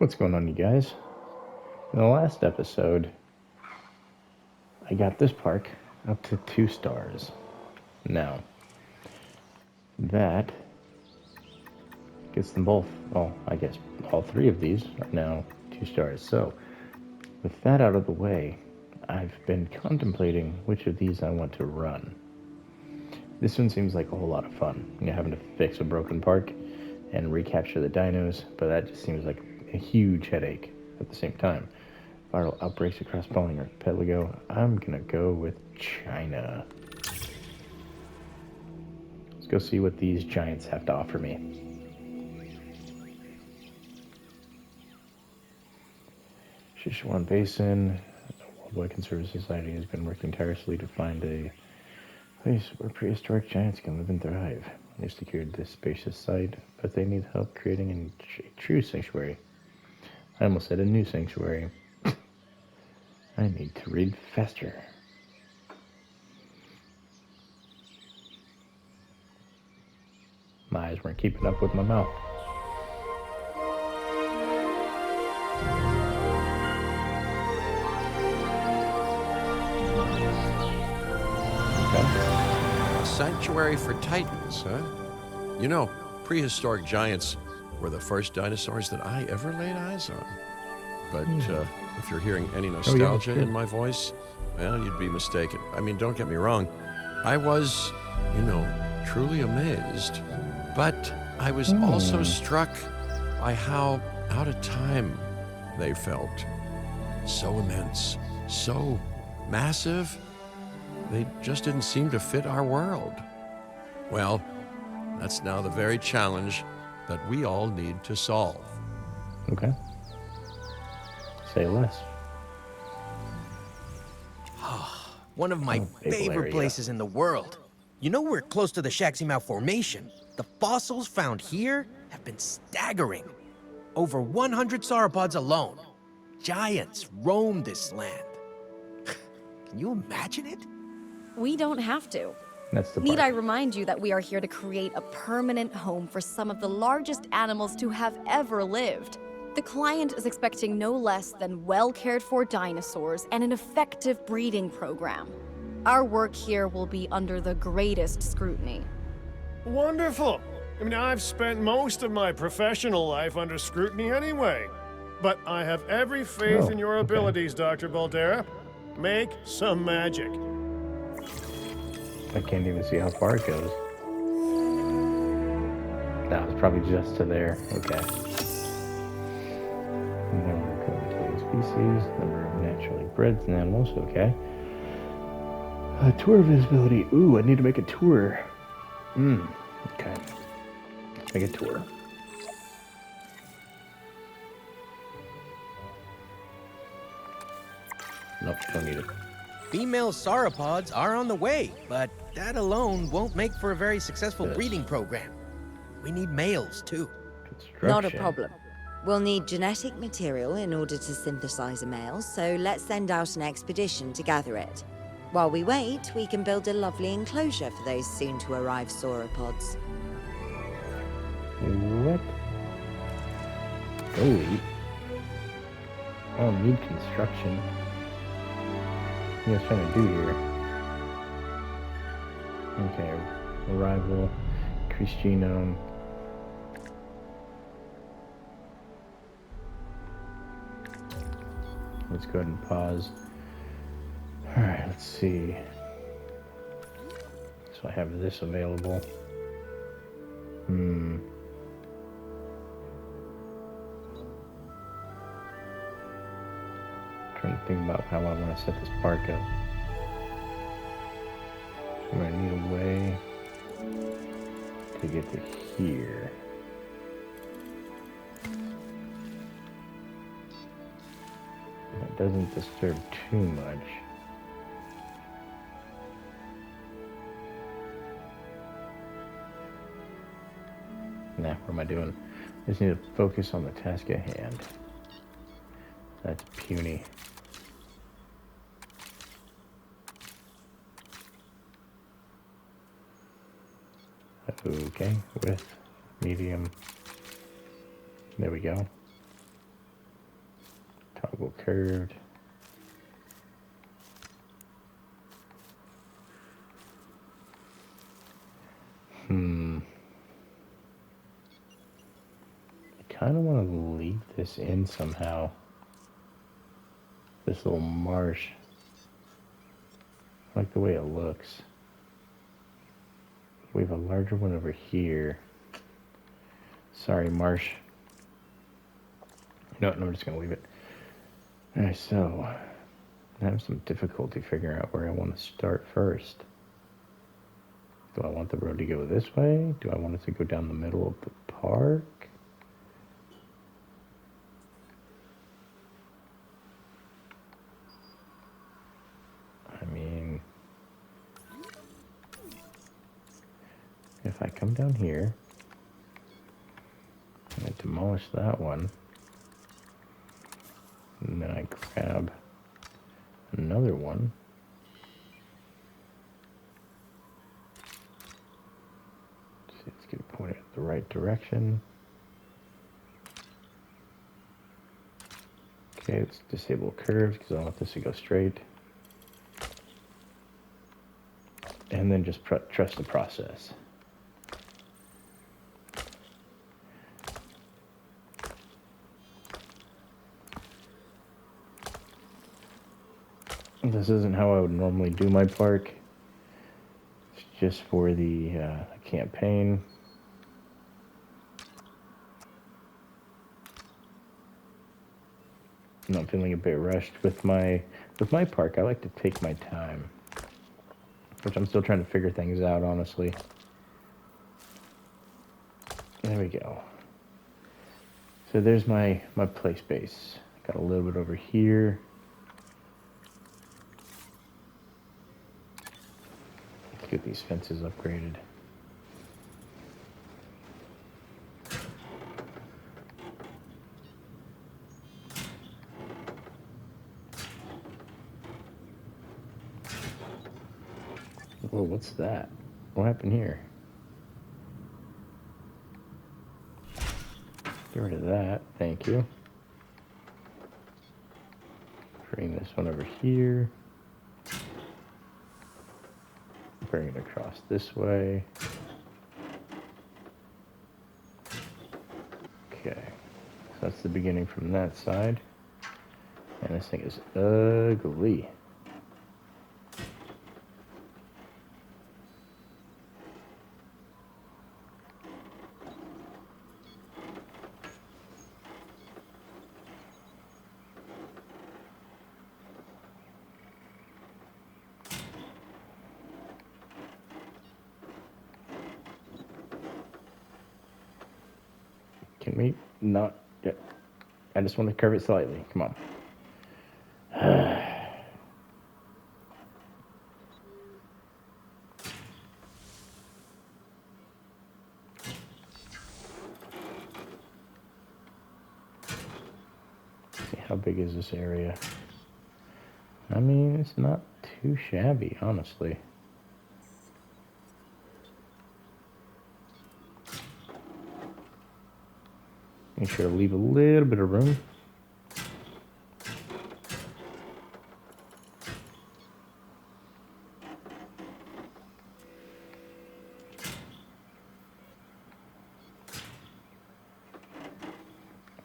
What's going on, you guys? In the last episode, I got this park up to 2 stars. Now, that gets them both, well, I guess all 3 of these are now 2 stars. So, with that out of the way, I've been contemplating which of these I want to run. This one seems like a whole lot of fun, having to fix a broken park and recapture the dinos, but that just seems like a huge headache at the same time. Viral outbreaks across Bowling Archipelago. I'm gonna go with China. Let's go see what these giants have to offer me. Sichaun Basin. The Worldwide Conservancy Society has been working tirelessly to find a place where prehistoric giants can live and thrive. They've secured this spacious site, but they need help creating a true sanctuary. I almost said a new sanctuary. I need to read faster. My eyes weren't keeping up with my mouth. A sanctuary for titans, huh? You know, prehistoric giants were the first dinosaurs that I ever laid eyes on. But if you're hearing any nostalgia in my voice, well, you'd be mistaken. I mean, don't get me wrong. I was, truly amazed. But I was also struck by how out of time they felt. So immense, so massive, they just didn't seem to fit our world. Well, that's now the very challenge that we all need to solve. Okay. Say less. One of my favorite places in the world. You know we're close to the Shaximau Formation. The fossils found here have been staggering. Over 100 sauropods alone. Giants roam this land. Can you imagine it? We don't have to. That's the Need part. I remind you that we are here to create a permanent home for some of the largest animals to have ever lived? The client is expecting no less than well-cared-for dinosaurs and an effective breeding program. Our work here will be under the greatest scrutiny. Wonderful. I mean, I've spent most of my professional life under scrutiny anyway. But I have every faith in your abilities, Dr. Baldera. Make some magic. I can't even see how far it goes. That was probably just to there. Okay. Number of cohabitating species, number of naturally bred animals. Okay. Tour visibility. Ooh, I need to make a tour. Okay. Let's make a tour. Nope, don't need it. Female sauropods are on the way, but that alone won't make for a very successful breeding program. We need males, too. Not a problem. We'll need genetic material in order to synthesize a male, so let's send out an expedition to gather it. While we wait, we can build a lovely enclosure for those soon-to-arrive sauropods. What? Holy. I'll need construction. What are you guys trying to do here? Okay, arrival, increase genome. Let's go ahead and pause. Alright, let's see. So I have this available. Trying to think about how I want to set this park up. So I'm gonna need a way to get to here. That doesn't disturb too much. Nah, what am I doing? I just need to focus on the task at hand. That's puny. Okay, width, medium. There we go. curved. I kind of want to leave this in somehow. This little marsh. I like the way it looks. We have a larger one over here. Sorry, marsh. No, I'm just going to leave it. Alright, so I have some difficulty figuring out where I want to start first. Do I want the road to go this way? Do I want it to go down the middle of the park? I mean, if I come down here and I demolish that one, and then I grab another one, let's get it pointed the right direction. Okay, let's disable curves because I want this to go straight. And then just trust the process. This isn't how I would normally do my park. It's just for the campaign. And I'm feeling a bit rushed with my park. I like to take my time, which I'm still trying to figure things out, honestly. There we go. So there's my play space. Got a little bit over here. Let's get these fences upgraded. Whoa, what's that? What happened here? Get rid of that, thank you. Bring this one over here. Bring it across this way. Okay, so that's the beginning from that side. And this thing is ugly. Can we not? Yeah. I just want to curve it slightly. Come on. See, how big is this area? I mean, it's not too shabby, honestly. Make sure to leave a little bit of room.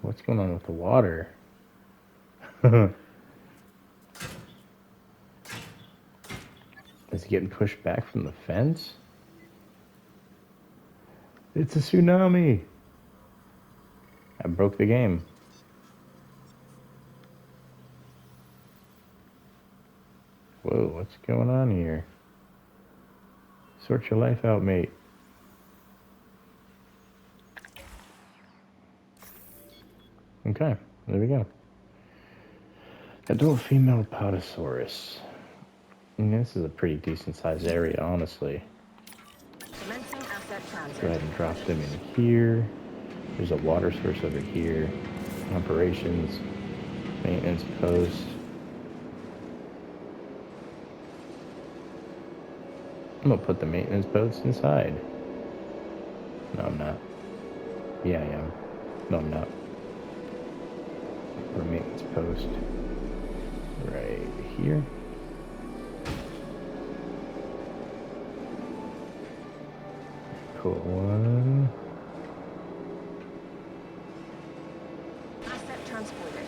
What's going on with the water? Is it getting pushed back from the fence? It's a tsunami! I broke the game. Whoa, what's going on here? Sort your life out, mate. Okay, there we go. Adult female Potosaurus. And this is a pretty decent sized area, honestly. Go ahead and drop them in here. There's a water source over here. Operations, maintenance post. I'm gonna put the maintenance post inside. No, I'm not. Yeah, I am. No, I'm not. Put a maintenance post right here. Cool one. Asset transported.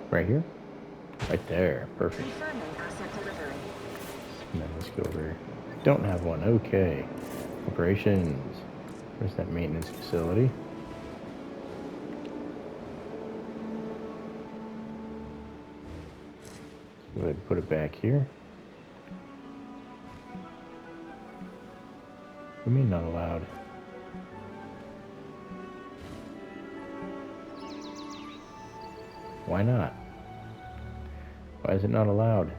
Right here? Right there. Perfect. Confirming asset delivery. And then let's go over. Don't have one. Okay. Operations. Where's that maintenance facility? Go ahead and put it back here. What do you mean not allowed? Why not? Why is it not allowed?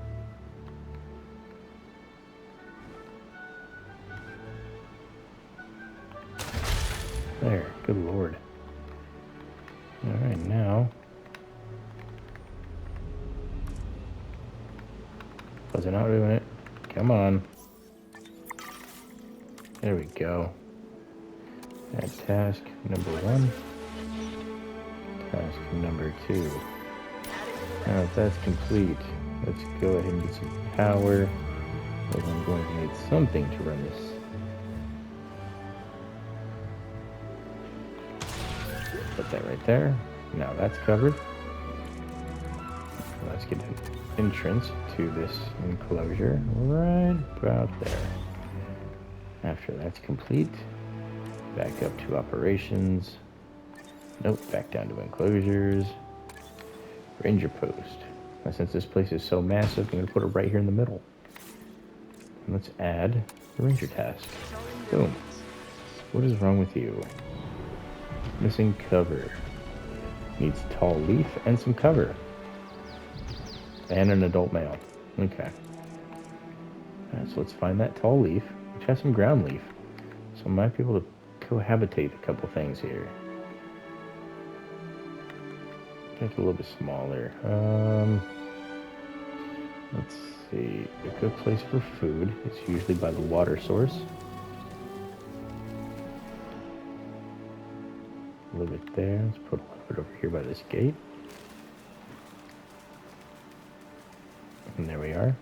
There, good lord. Alright, now. Was it not doing it? Come on. There we go. Add task number 1. Task number 2. Now that that's complete, let's go ahead and get some power. Because I'm going to need something to run this. Put that right there. Now that's covered. Let's get an entrance to this enclosure right about there. After that's complete, back up to operations. Nope, back down to enclosures. Ranger post. Now, since this place is so massive, I'm going to put it right here in the middle. And let's add the ranger task. Boom. What is wrong with you? Missing cover. Needs tall leaf and some cover. And an adult male. Okay. Alright, so let's find that tall leaf, which has some ground leaf. So I might be able to cohabitate a couple things here. Make it a little bit smaller. Let's see. A good place for food is usually by the water source. A little bit there. Let's put a little bit over here by this gate. And there we are.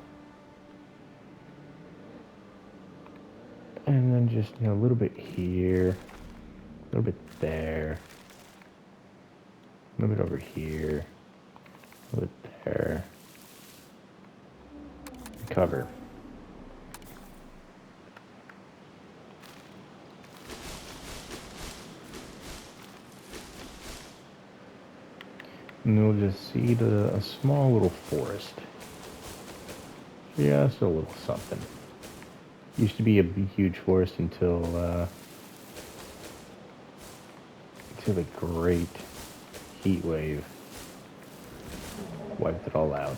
And then just, a little bit here. A little bit there. A little bit over here. A little bit there. Cover. And we'll just seed a small little forest. Just a little something. Used to be a huge forest until the great heat wave wiped it all out.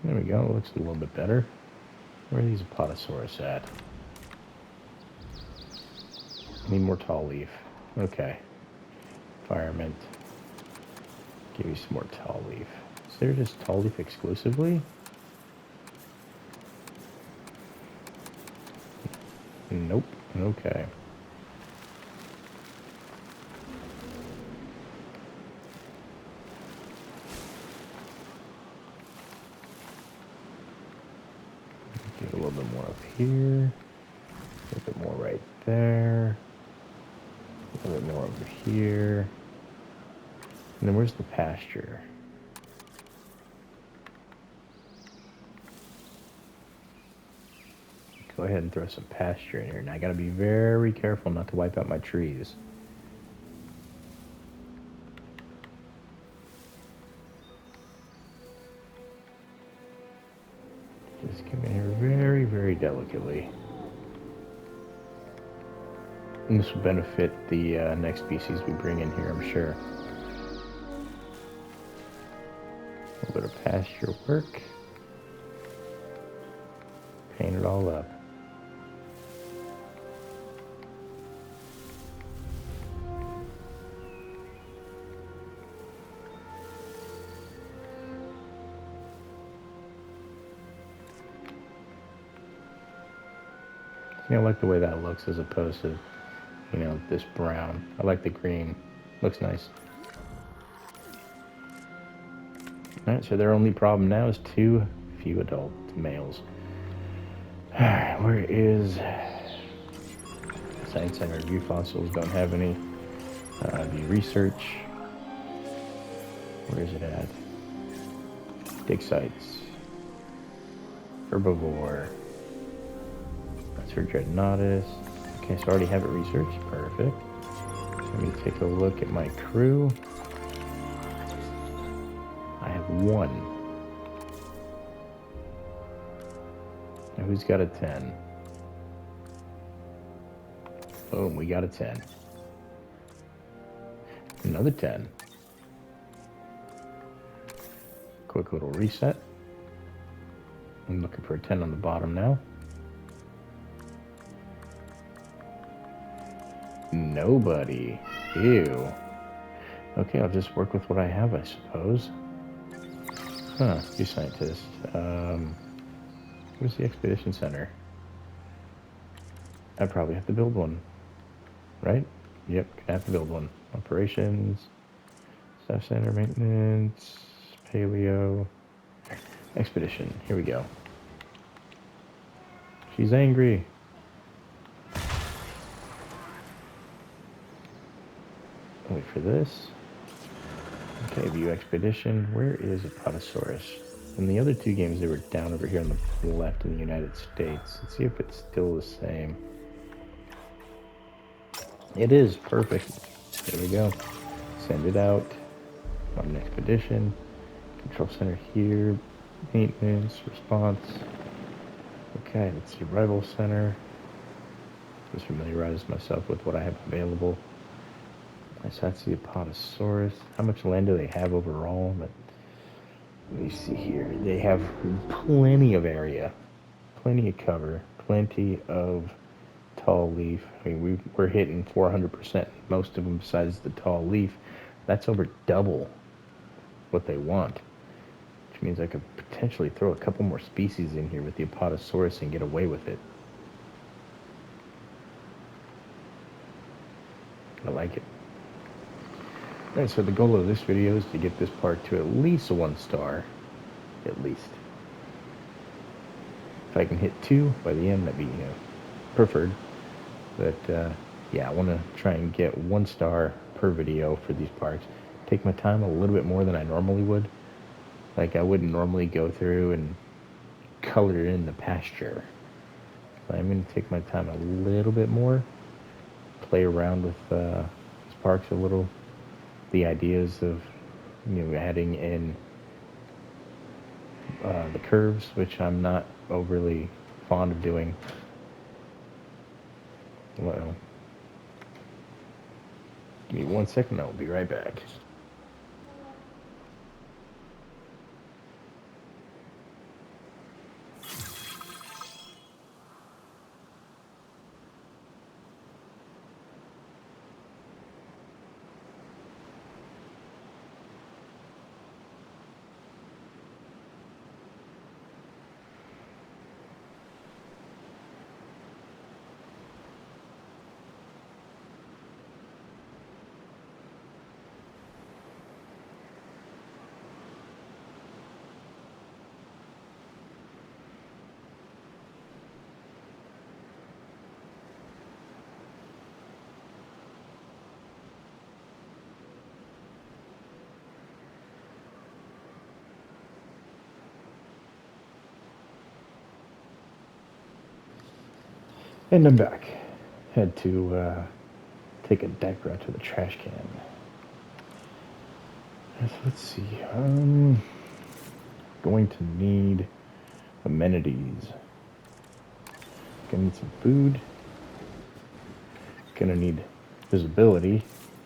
There we go, it looks a little bit better. Where are these Apatosaurus at? Need more tall leaf. Okay. Environment. Give you some more tall leaf. Is there just tall leaf exclusively? Nope. Okay. Get a little bit more up here. A little bit more right there. A little bit more over here. And then where's the pasture? Go ahead and throw some pasture in here. Now I gotta be very careful not to wipe out my trees. Just come in here very, very delicately. And this will benefit the next species we bring in here, I'm sure. A little bit of pasture work. Paint it all up. I like the way that looks as opposed to, this brown. I like the green. Looks nice. Alright, so their only problem now is too few adult males. Alright, where is Science Center? View fossils, don't have any. View research. Where is it at? Dig sites. Herbivore. That's for Dreadnoughtus. Okay, so I already have it researched. Perfect. Let me take a look at my crew. I have 1. Now who's got a 10? Boom, we got a 10. Another 10. Quick little reset. I'm looking for a 10 on the bottom now. Nobody. Ew. Okay, I'll just work with what I have, I suppose. Huh, you scientist. Where's the expedition center? I probably have to build one. Right? Yep, gonna have to build one. Operations, staff center, maintenance, paleo, expedition. Here we go. She's angry. Wait for this. Okay, view expedition. Where is Apatosaurus? In the other 2 games, they were down over here on the left in the United States. Let's see if it's still the same. It is. Perfect. There we go. Send it out on an expedition. Control center here. Maintenance, response. Okay, let's see. Arrival center. Just familiarize myself with what I have available. So that's the Apatosaurus. How much land do they have overall? But let me see here. They have plenty of area, plenty of cover, plenty of tall leaf. I mean, we're hitting 400%. Most of them, besides the tall leaf, that's over double what they want. Which means I could potentially throw a couple more species in here with the Apatosaurus and get away with it. I like it. Alright, so the goal of this video is to get this part to at least a 1 star. At least. If I can hit 2 by the end, that'd be preferred. But yeah, I want to try and get 1 star per video for these parks. Take my time a little bit more than I normally would. Like I wouldn't normally go through and color in the pasture. But I'm going to take my time a little bit more. Play around with these parks a little. The ideas of adding in the curves, which I'm not overly fond of doing. Well, give me 1 second, I'll be right back. And I'm back. Had to take a diaper out to the trash can. Let's see. Going to need amenities. Gonna need some food. Gonna need visibility.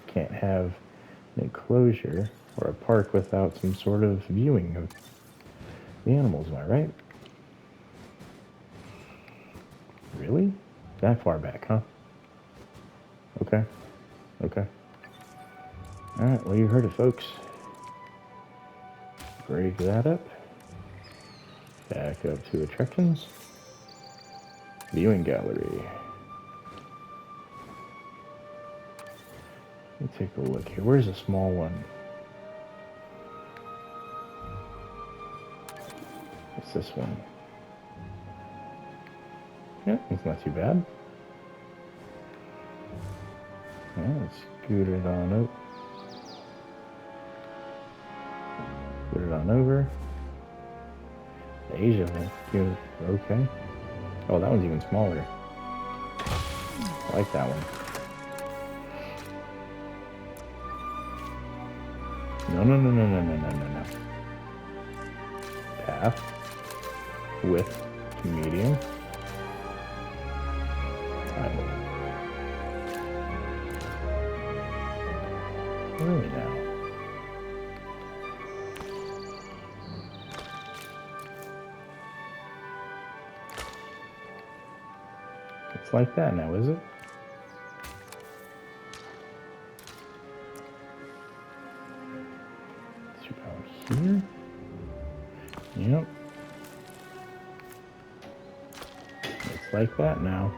Can't have an enclosure or a park without some sort of viewing of the animals, am I right? Really? That far back, huh? Okay. Okay. Alright, well, you heard it, folks. Break that up. Back up to attractions. Viewing gallery. Let me take a look here. Where's the small one? It's this one. Yeah, it's not too bad. Yeah, let's scoot it on up. Scoot it on over. Asia, okay. Oh, that one's even smaller. I like that one. No. Path. Width to medium. Title. Really now? It's like that now, is it? Here. Yep. It's like that now.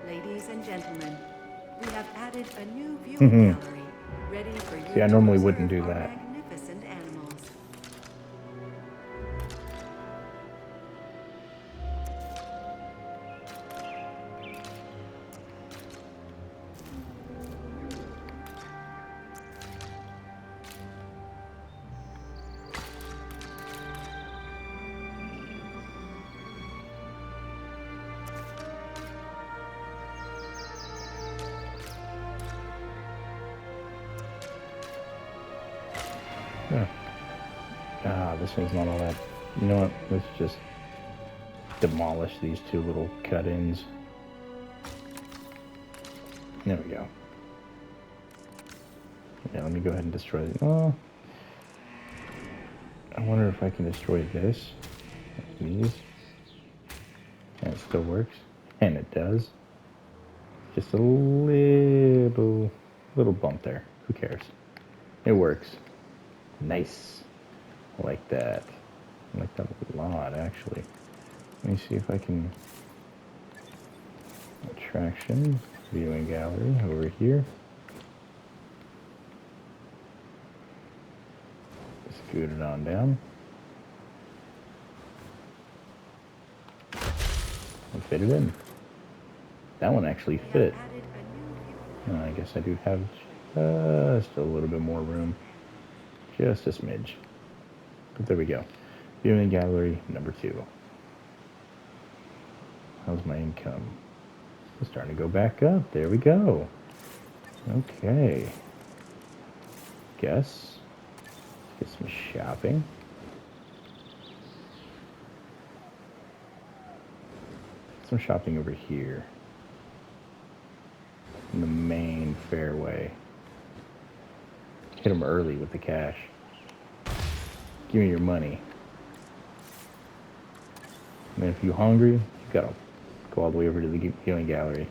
Ladies and gentlemen, we have added a new viewing gallery ready for you. See, I normally wouldn't do that. Magnificent animals. Yeah. Ah, this one's not all that. You know what? Let's just demolish these two little cut-ins. There we go. Yeah, let me go ahead and destroy it. Oh, I wonder if I can destroy this. These. And it still works. And it does. Just a little bump there. Who cares? It works. Nice. I like that. I like that a lot, actually. Let me see if I can... Attraction. Viewing gallery over here. Scoot it on down. And fit it in. That one actually fit. I guess I do have just a little bit more room. Just a smidge. But there we go. Viewing gallery number 2. How's my income? It's starting to go back up. There we go. Okay. Guess. Let's get some shopping. Some shopping over here. In the main fairway. Hit them early with the cash. Give me your money. And then if you're hungry, you gotta go all the way over to the viewing gallery.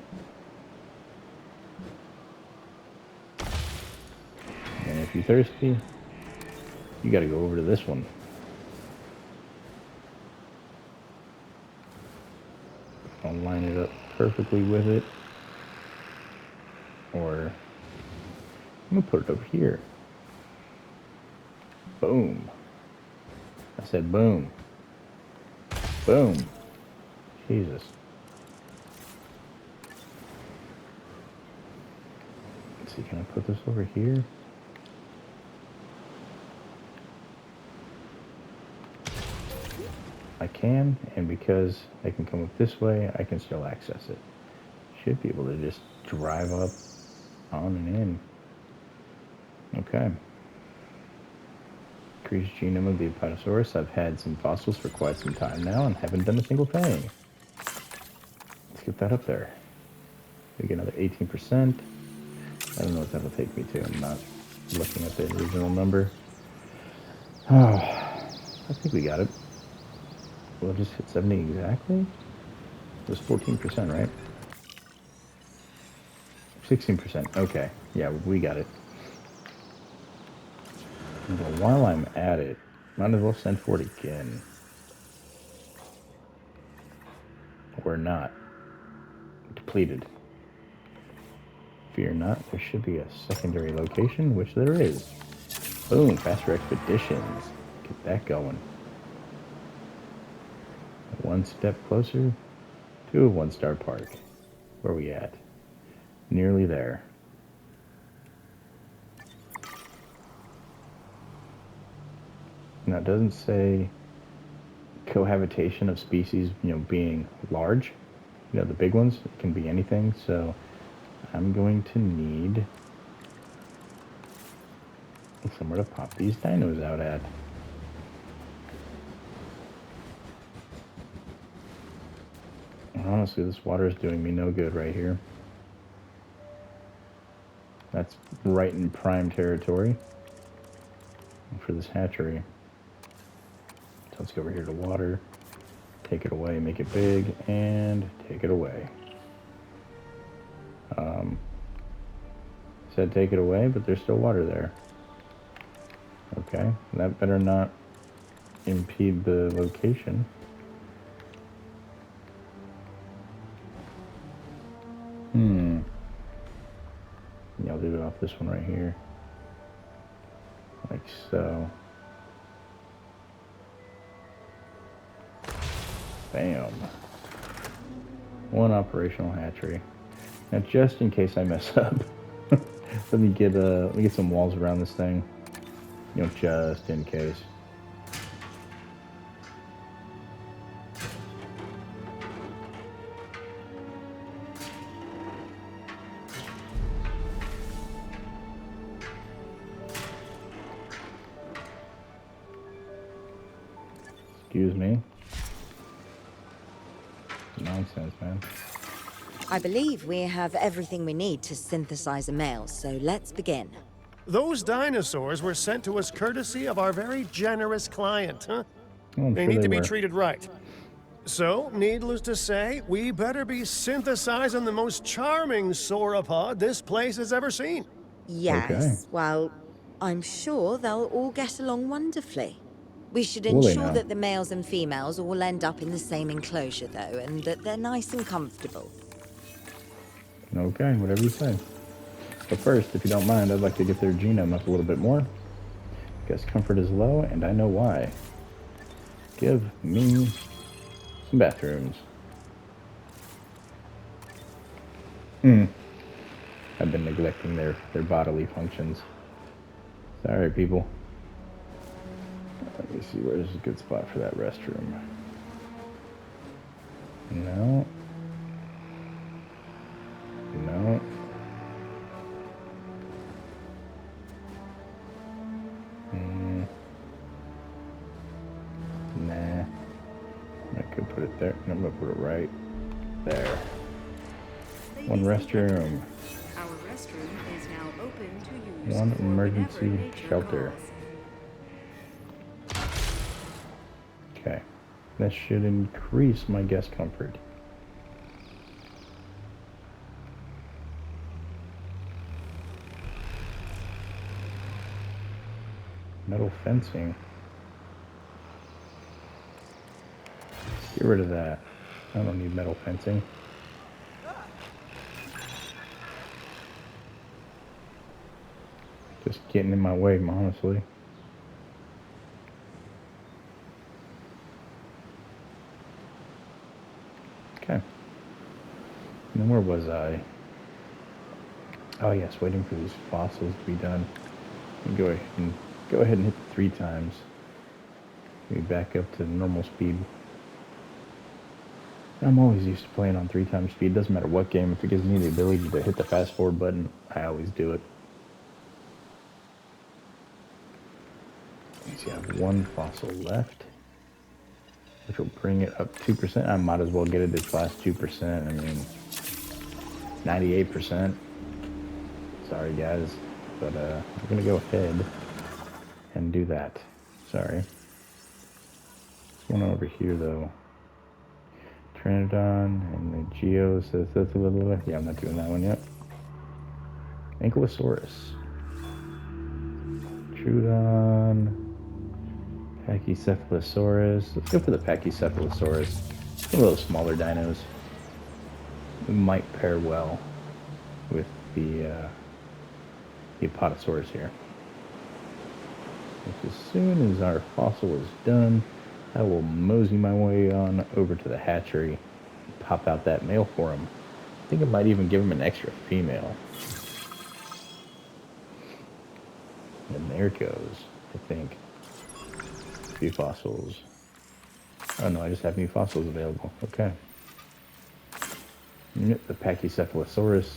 And if you're thirsty, you gotta go over to this one. I'll line it up perfectly with it. Or I'm gonna put it over here. Boom. I said boom. Boom. Jesus. Let's see, can I put this over here? I can, and because I can come up this way, I can still access it. Should be able to just drive up on and in. Okay. Increased genome of the Apatosaurus. I've had some fossils for quite some time now and haven't done a single thing. Let's get that up there. We get another 18%. I don't know what that'll take me to. I'm not looking at the original number. Oh, I think we got it. We'll just hit 70 exactly. It was 14%, right? 16%. Okay. Yeah, we got it. Well, while I'm at it, Might as well send for it again. Or not. Depleted. Fear not, there should be a secondary location, which there is. Boom, faster expeditions. Get that going. One step closer to a one-star park. Where are we at? Nearly there. Now it doesn't say cohabitation of species, being large. The big ones. It can be anything, so I'm going to need somewhere to pop these dinos out at. Honestly, this water is doing me no good right here. That's right in prime territory for this hatchery. So let's go over here to water, take it away, make it big, and take it away. Said take it away, but there's still water there. Okay, that better not impede the location. Yeah, I'll do it off this one right here. Like so. Bam. One operational hatchery. Now, just in case I mess up, let me get some walls around this thing. Just in case. Excuse me. Nonsense, man. I believe we have everything we need to synthesize a male, so let's begin. Those dinosaurs were sent to us courtesy of our very generous client, huh? They need to be treated right. So, needless to say, we better be synthesizing the most charming sauropod this place has ever seen. Yes, Okay. well, I'm sure they'll all get along wonderfully. We should Will they ensure now? that the males and females all end up in the same enclosure, though, and that they're nice and comfortable. Okay, whatever you say. But first, if you don't mind, I'd like to get their genome up a little bit more. Guess comfort is low, and I know why. Give me some bathrooms. I've been neglecting their bodily functions. Sorry, people. Let me see, where's a good spot for that restroom? No. No. Nah. I could put it there. I'm gonna put it right there. One restroom. Our restroom is now open to use One for emergency whenever nature shelter. calls. Okay. That should increase my guest comfort. Metal fencing. Get rid of that. I don't need metal fencing. Just getting in my way, honestly. Okay. And then where was I? Oh yes, waiting for these fossils to be done. And go ahead and hit it 3 times. Maybe back up to normal speed. I'm always used to playing on 3 times speed. Doesn't matter what game. If it gives me the ability to hit the fast forward button, I always do it. So I have 1 fossil left, which will bring it up 2%. I might as well get it to class 2%. I mean, 98%. Sorry, guys, but we're gonna go ahead and do that. Sorry. What's going on over here, though? Trinodon and the Geo says that's a little. Yeah, I'm not doing that one yet. Ankylosaurus. Trudon. Pachycephalosaurus. Let's go for the Pachycephalosaurus. A little smaller dinos. It might pair well with the Apatosaurus here. Which as soon as our fossil is done, I will mosey my way on over to the hatchery, pop out that male for him. I think it might even give him an extra female. And there it goes, I think. A few fossils. Oh no, I just have new fossils available. Okay. Yep, the Pachycephalosaurus,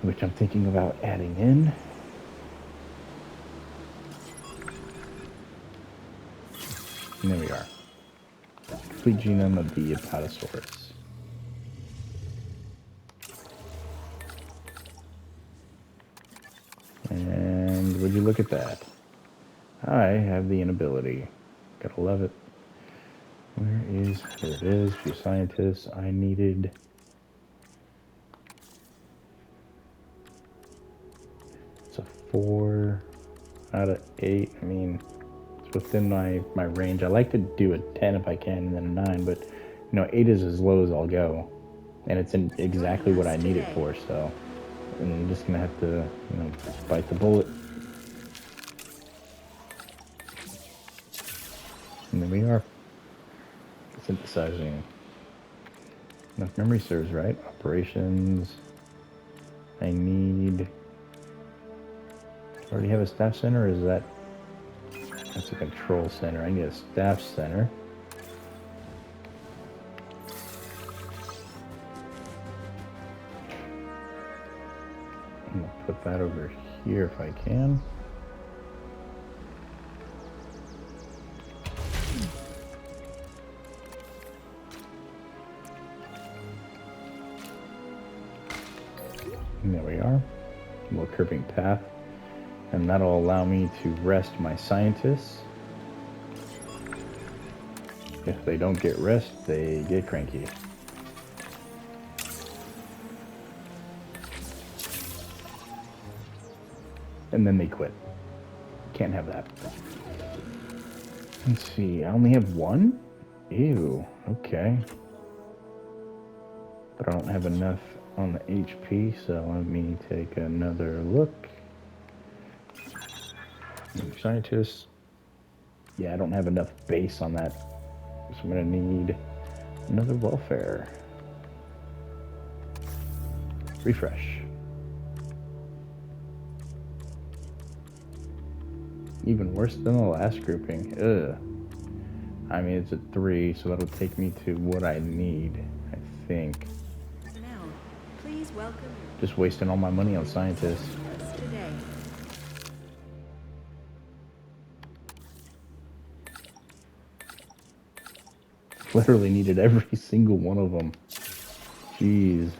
which I'm thinking about adding in. And there we are. Complete genome of the Apatosaurus. And would you look at that? I have the inability. Gotta love it. There it is, few scientists. I needed... It's a 4 out of 8. I mean, it's within my range. I like to do a 10 if I can, and then a 9, but, you know, 8 is as low as I'll go. And it's in exactly what I need it for, so... I'm just gonna have to, you know, bite the bullet. And there we are. Synthesizing. Enough memory serves, right? Operations. I need... Already have a staff center, or is that... That's a control center. I need a staff center. I'm gonna put that over here if I can. And there we are. A little curving path. And that'll allow me to rest my scientists. If they don't get rest, they get cranky. And then they quit. Can't have that. Let's see, I only have one? Ew, okay. But I don't have enough on the HP, so let me take another look. Scientists. Yeah, I don't have enough base on that. So I'm gonna need another welfare. Refresh. Even worse than the last grouping. Ugh. I mean, it's a 3, so that'll take me to what I need, I think. Now, please welcome Just wasting all my money on scientists. today. Literally needed every single one of them. Jeez.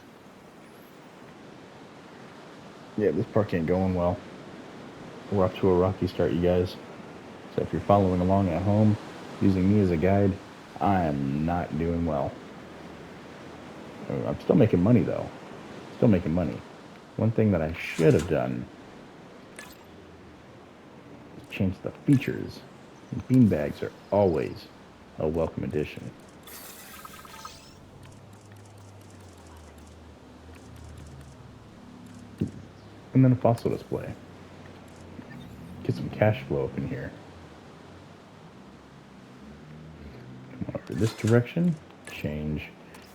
Yeah, this park ain't going well. We're off to a rocky start, you guys. So if you're following along at home, using me as a guide, I am not doing well. I'm still making money, though. Still making money. One thing that I should have done is change the features. Beanbags are always a welcome addition. And then a fossil display. Get some cash flow up in here. Come on over this direction. Change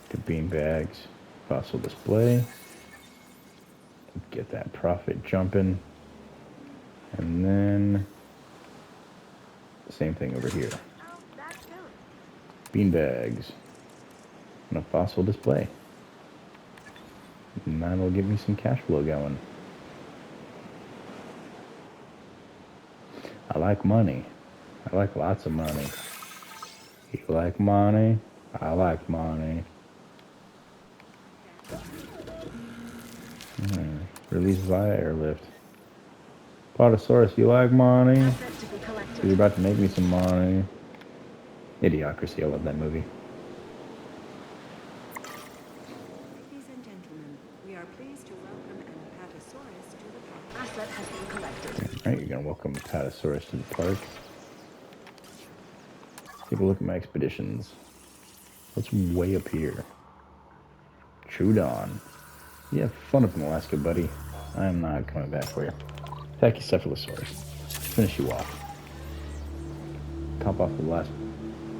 to beanbags. Fossil display. Get that profit jumping. And then same thing over here. Beanbags. And a fossil display. And that'll get me some cash flow going. I like money. I like lots of money. You like money? I like money. Release via airlift. Apatosaurus, you like money? You're about to make me some money. Idiocracy, I love that movie. Ladies and gentlemen, we are pleased to welcome and Asset has been collected. Alright, you're gonna welcome the Patasaurus to the park. Take a look at my expeditions. What's way up here? Troodon. You have fun up in Alaska, buddy. I am not coming back for you. Pachycephalosaurus. Finish you off. Top off the last,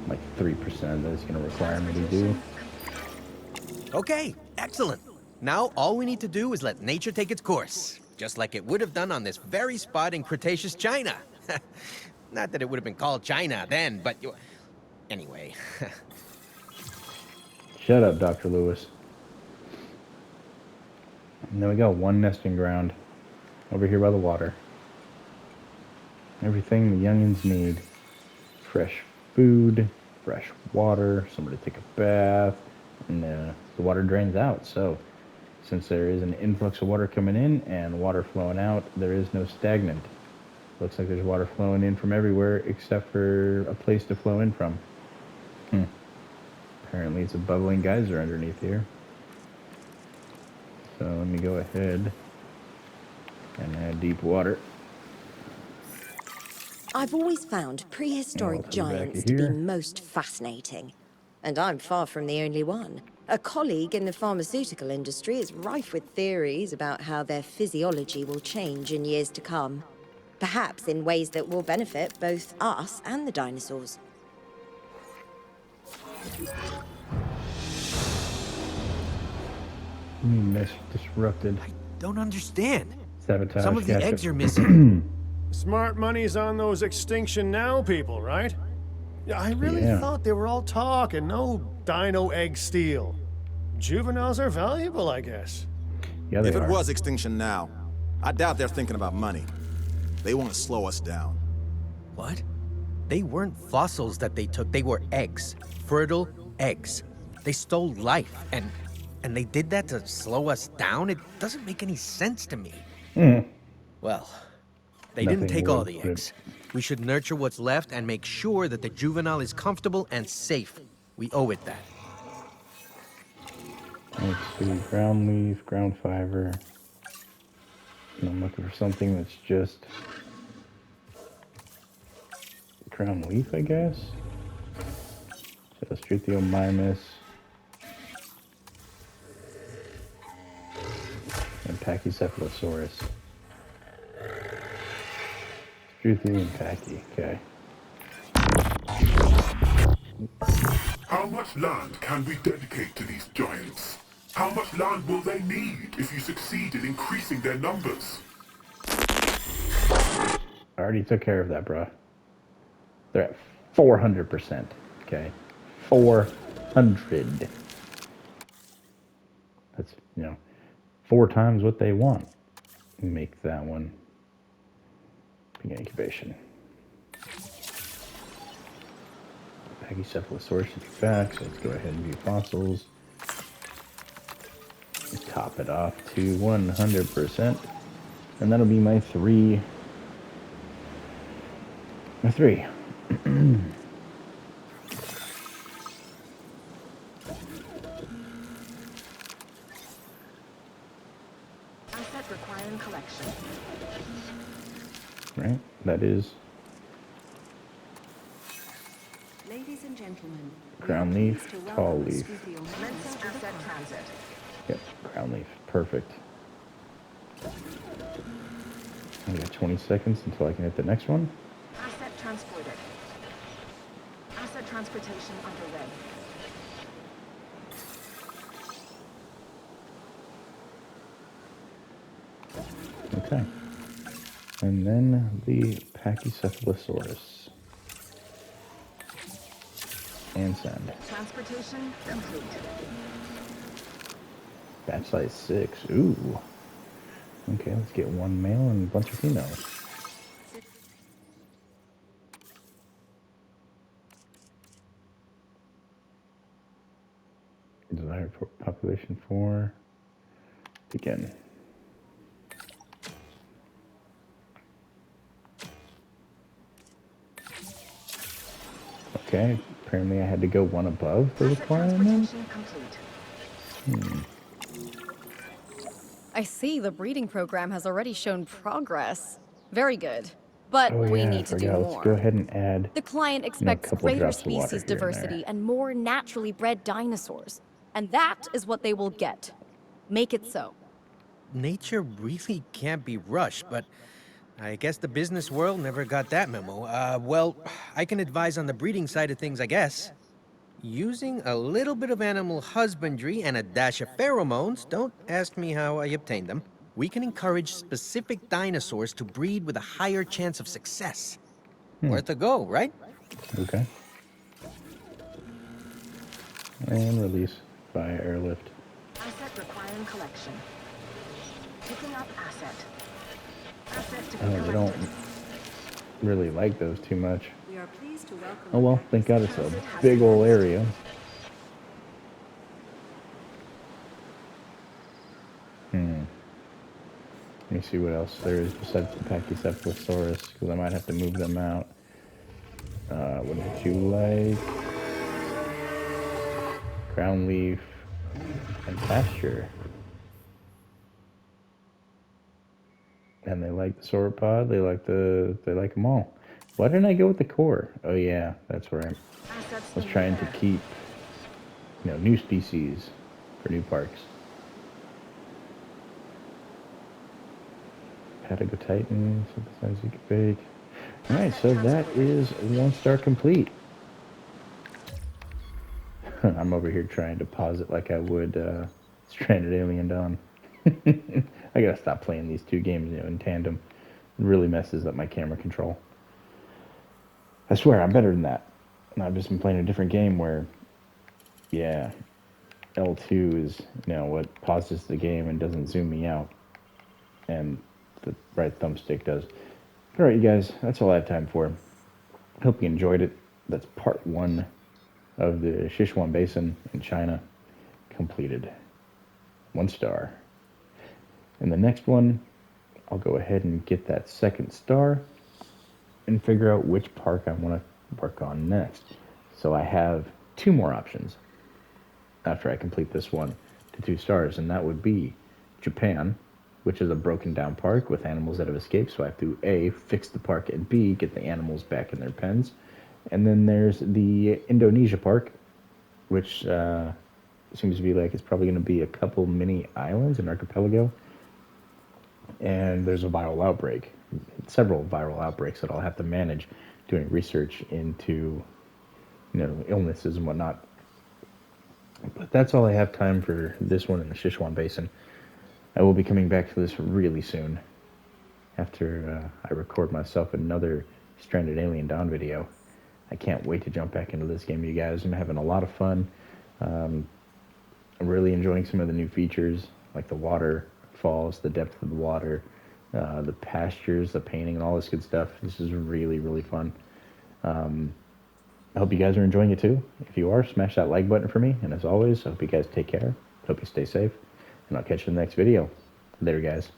like, 3% that it's going to require me to do. Okay, excellent. Now all we need to do is let nature take its course, just like it would have done on this very spot in Cretaceous China. Not that it would have been called China then, but anyway. Shut up, Dr. Lewis. And then we got one nesting ground over here by the water. Everything the youngins need. Fresh food, fresh water, somebody to take a bath, and the water drains out. So, since there is an influx of water coming in and water flowing out, there is no stagnant. Looks like there's water flowing in from everywhere except for a place to flow in from. Apparently it's a bubbling geyser underneath here. So let me go ahead and add deep water. I've always found prehistoric giants to be most fascinating. And I'm far from the only one. A colleague in the pharmaceutical industry is rife with theories about how their physiology will change in years to come. Perhaps in ways that will benefit both us and the dinosaurs. Disrupted. I don't understand. Sabotage. Some of the eggs are missing. Smart money's on those Extinction Now people, right? Yeah, I really thought they were all talk and no dino egg steal. Juveniles are valuable, I guess. Yeah, they if it are. was Extinction Now, I doubt they're thinking about money. They want to slow us down. What? They weren't fossils that they took, they were eggs. Fertile eggs. They stole life, and they did that to slow us down? It doesn't make any sense to me. Well, they didn't take all the eggs. We should nurture what's left and make sure that the juvenile is comfortable and safe. We owe it that. Let's see, ground leaf, ground fiber. And I'm looking for something that's just ground leaf, I guess. So Struthiomimus and Pachycephalosaurus. Struthio and Pachy, okay. How much land can we dedicate to these giants? How much land will they need if you succeed in increasing their numbers? I already took care of that, bruh. They're at 400%, okay? 400. That's, 4 times what they want. Make that one. Begin incubation. Pachycephalosaurus should be back, so let's go ahead and view fossils. Top it off to 100%. And that'll be my 3. My 3. Asset requiring collection. Right? That is Ladies and gentlemen, ground leaf, tall leaf. asset transit. Yep, ground leaf. Perfect. I got 20 seconds until I can hit the next one. Asset transported. Asset transportation underway. Okay. And then the Pachycephalosaurus. And send. Transportation complete. Batch size 6. Ooh. Okay, let's get 1 male and a bunch of females. Desired for population 4. Begin. Okay, apparently I had to go 1 above the requirement. Transportation complete. I I see the breeding program has already shown progress. Very good. But Oh we yeah, I need to do forgot. Let's go more. ahead and add, The client a expects couple greater drops of water species here and diversity there. and more naturally bred dinosaurs. And that is what they will get. Make it so. Nature really can't be rushed, but I guess the business world never got that memo. Well, I can advise on the breeding side of things, I guess. Using a little bit of animal husbandry and a dash of pheromones, don't ask me how I obtained them, we can encourage specific dinosaurs to breed with a higher chance of success. Worth a go, right? Okay. And release via airlift. Asset requiring collection. Picking up asset. Asset to be Oh, they don't collected. really like those too much. We are pleased to welcome Oh you well, back thank to God it's a Sichaun. big ol' area. Let me see what else there is besides the Pachycephalosaurus, because I might have to move them out. What did you like? Ground leaf and pasture. And they like the sauropod. They like them all. Why didn't I go with the core? Oh yeah, that's right. Assets I was in the trying to air. keep, new species for new parks. Patagotitan, synthesize you can bake. Alright, so that is 1 star complete. I'm over here trying to pause it like I would Stranded Alien Dawn. I gotta stop playing these two games in tandem. It really messes up my camera control. I swear, I'm better than that. And I've just been playing a different game where, yeah, L2 is, what pauses the game and doesn't zoom me out. And the right thumbstick does. Alright, you guys, that's all I have time for. Hope you enjoyed it. That's part 1 of the Sichuan Basin in China completed. 1 star. In the next one, I'll go ahead and get that 2nd star and figure out which park I want to work on next. So I have 2 more options after I complete this one to 2 stars, and that would be Japan, which is a broken down park with animals that have escaped, so I have to A, fix the park, and B, get the animals back in their pens. And then there's the Indonesia park, which seems to be like it's probably going to be a couple mini islands, an archipelago. And there's a viral outbreak, several viral outbreaks that I'll have to manage doing research into, illnesses and whatnot. But that's all I have time for this one in the Sichuan Basin. I will be coming back to this really soon after I record myself another Stranded Alien Dawn video. I can't wait to jump back into this game, you guys. I'm having a lot of fun. I'm really enjoying some of the new features, like the waterfalls, the depth of the water, the pastures, the painting, and all this good stuff. This is really, really fun. I hope you guys are enjoying it too. If you are, smash that like button for me. And as always, I hope you guys take care. Hope you stay safe. And I'll catch you in the next video. Later, guys.